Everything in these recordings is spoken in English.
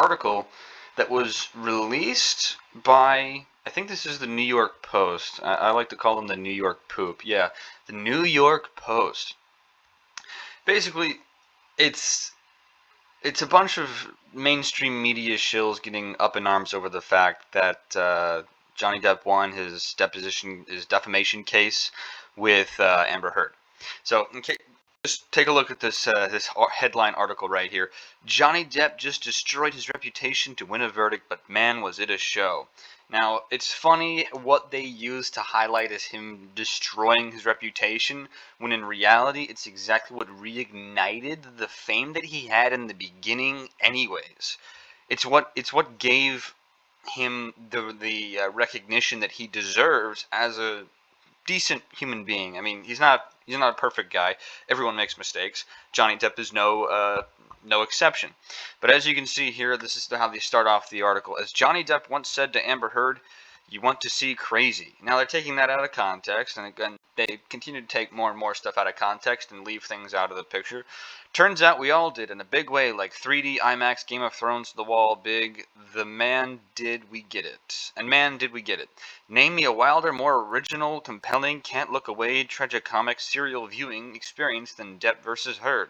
article that was released by, I think this is the New York Post. I like to call them the New York Poop. Yeah, the New York Post. Basically, it's it's a bunch of mainstream media shills getting up in arms over the fact that Johnny Depp won his defamation case with Amber Heard. So, just take a look at this headline article right here. Johnny Depp just destroyed his reputation to win a verdict, but man, was it a show. Now, it's funny what they use to highlight as him destroying his reputation, when in reality, it's exactly what reignited the fame that he had in the beginning anyways. It's what gave him the recognition that he deserves as a decent human being. I mean, he's not a perfect guy. Everyone makes mistakes. Johnny Depp is no exception. But as you can see here, this is how they start off the article. As Johnny Depp once said to Amber Heard, "You want to see crazy." Now they're taking that out of context, and again, they continue to take more and more stuff out of context and leave things out of the picture. Turns out we all did in a big way, like 3D IMAX Game of Thrones to the wall big. The man did we get it. And man did we get it. Name me a wilder, more original, compelling, can't look away, tragicomic serial viewing experience than Depp versus Heard.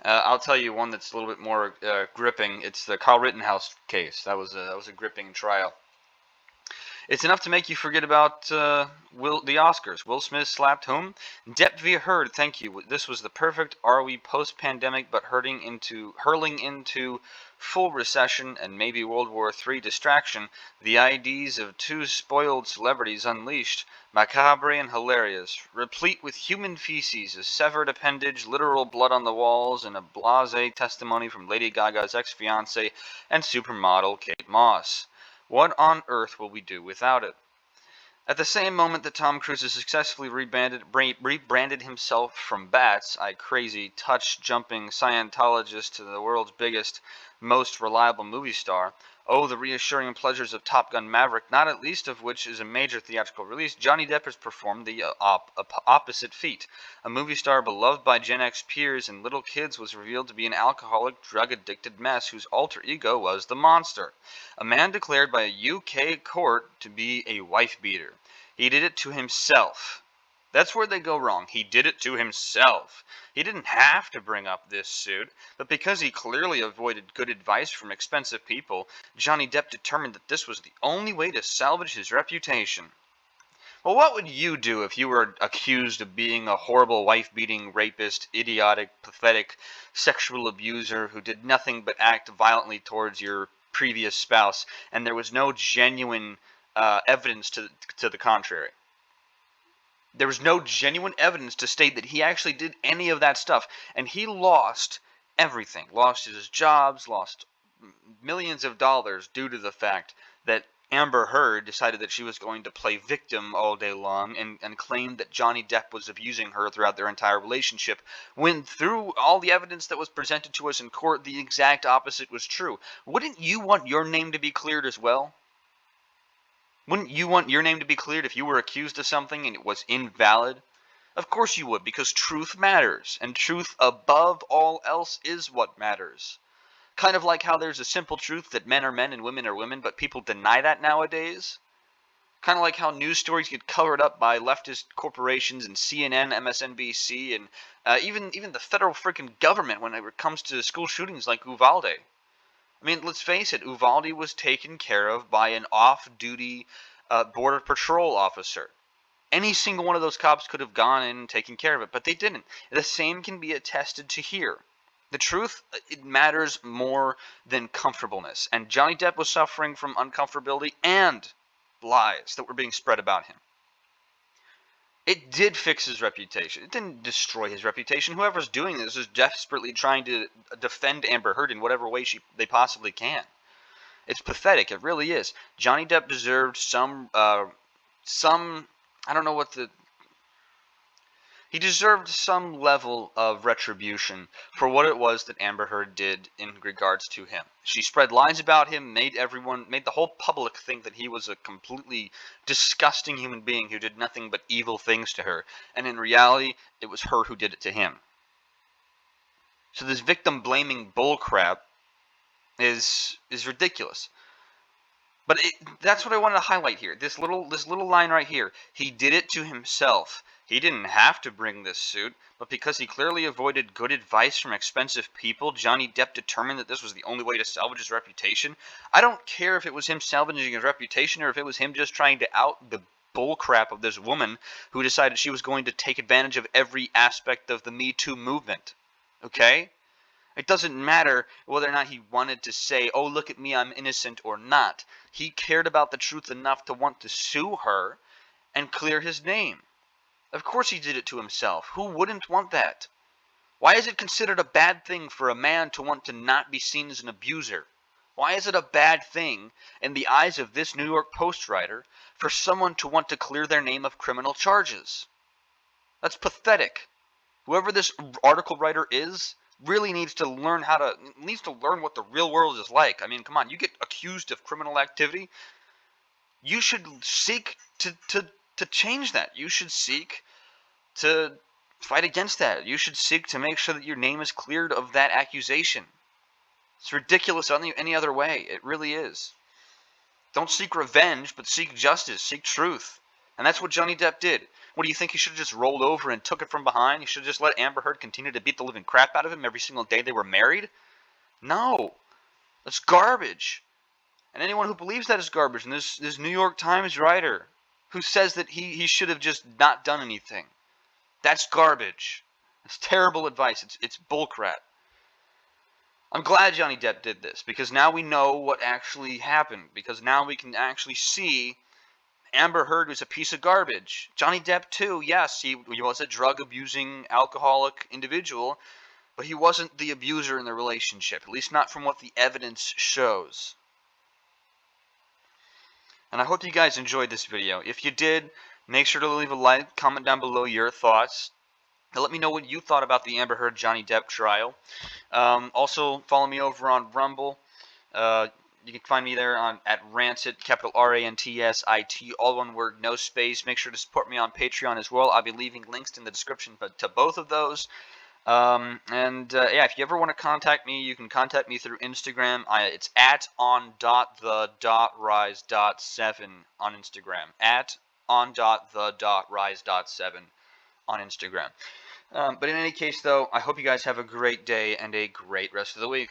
I'll tell you one that's a little bit more gripping. It's the Carl Rittenhouse case. That was a gripping trial. It's enough to make you forget about the Oscars. Will Smith slapped whom? Depp via Heard. Thank you. This was the perfect "are we post-pandemic but hurling into full recession and maybe World War III distraction. The IDs of two spoiled celebrities unleashed. Macabre and hilarious, replete with human feces, a severed appendage, literal blood on the walls, and a blasé testimony from Lady Gaga's ex-fiancée and supermodel Kate Moss. What on earth will we do without it? At the same moment that Tom Cruise has successfully rebranded himself from Bats, crazy, touch-jumping Scientologist, to the world's biggest, most reliable movie star, oh, the reassuring pleasures of Top Gun Maverick, not at least of which is a major theatrical release, Johnny Depp has performed the opposite feat. A movie star beloved by Gen X peers and little kids was revealed to be an alcoholic, drug-addicted mess whose alter ego was the monster. A man declared by a UK court to be a wife-beater. He did it to himself. That's where they go wrong. He did it to himself. He didn't have to bring up this suit, but because he clearly avoided good advice from expensive people, Johnny Depp determined that this was the only way to salvage his reputation. Well, what would you do if you were accused of being a horrible wife-beating, rapist, idiotic, pathetic, sexual abuser who did nothing but act violently towards your previous spouse, and there was no genuine evidence to the contrary? There was no genuine evidence to state that he actually did any of that stuff. And he lost everything. Lost his jobs, lost millions of dollars due to the fact that Amber Heard decided that she was going to play victim all day long and claimed that Johnny Depp was abusing her throughout their entire relationship, when through all the evidence that was presented to us in court, the exact opposite was true. Wouldn't you want your name to be cleared as well? Wouldn't you want your name to be cleared if you were accused of something and it was invalid? Of course you would, because truth matters, and truth above all else is what matters. Kind of like how there's a simple truth that men are men and women are women, but people deny that nowadays. Kind of like how news stories get covered up by leftist corporations and CNN, MSNBC, and even the federal freaking government when it comes to school shootings like Uvalde. I mean, let's face it, Uvalde was taken care of by an off-duty Border Patrol officer. Any single one of those cops could have gone in and taken care of it, but they didn't. The same can be attested to here. The truth, it matters more than comfortableness. And Johnny Depp was suffering from uncomfortability and lies that were being spread about him. It did fix his reputation. It didn't destroy his reputation. Whoever's doing this is desperately trying to defend Amber Heard in whatever way they possibly can. It's pathetic. It really is. Johnny Depp deserved some I don't know what the... He deserved some level of retribution for what it was that Amber Heard did in regards to him. She spread lies about him, made the whole public think that he was a completely disgusting human being who did nothing but evil things to her. And in reality, it was her who did it to him. So this victim-blaming bullcrap is ridiculous. But that's what I wanted to highlight here. This little line right here. He did it to himself. He didn't have to bring this suit, but because he clearly avoided good advice from expensive people, Johnny Depp determined that this was the only way to salvage his reputation. I don't care if it was him salvaging his reputation or if it was him just trying to out the bullcrap of this woman who decided she was going to take advantage of every aspect of the Me Too movement. Okay? It doesn't matter whether or not he wanted to say, oh, look at me, I'm innocent, or not. He cared about the truth enough to want to sue her and clear his name. Of course he did it to himself. Who wouldn't want that? Why is it considered a bad thing for a man to want to not be seen as an abuser? Why is it a bad thing, in the eyes of this New York Post writer, for someone to want to clear their name of criminal charges? That's pathetic. Whoever this article writer is really needs to learn what the real world is like. I mean, come on, you get accused of criminal activity, you should seek to change that. You should seek to fight against that. You should seek to make sure that your name is cleared of that accusation. It's ridiculous any other way. It really is. Don't seek revenge, but seek justice, seek truth. And that's what Johnny Depp did. What do you think? He should have just rolled over and took it from behind? He should have just let Amber Heard continue to beat the living crap out of him every single day they were married? No. That's garbage. And anyone who believes that is garbage, and this New York Times writer who says that he should have just not done anything, that's garbage. It's terrible advice. It's bullcrap. I'm glad Johnny Depp did this, because now we know what actually happened. Because now we can actually see Amber Heard was a piece of garbage. Johnny Depp too, yes, he was a drug-abusing, alcoholic individual, but he wasn't the abuser in the relationship, at least not from what the evidence shows. And I hope you guys enjoyed this video. If you did, make sure to leave a like, comment down below your thoughts. And let me know what you thought about the Amber Heard Johnny Depp trial. Also, follow me over on Rumble. You can find me there at Rancid, capital R-A-N-T-S-I-T, all one word, no space. Make sure to support me on Patreon as well. I'll be leaving links in the description to both of those. Yeah, if you ever want to contact me, you can contact me through Instagram. It's at on.the.rise.7 on Instagram. At on.the.rise.7 on Instagram. But in any case, though, I hope you guys have a great day and a great rest of the week.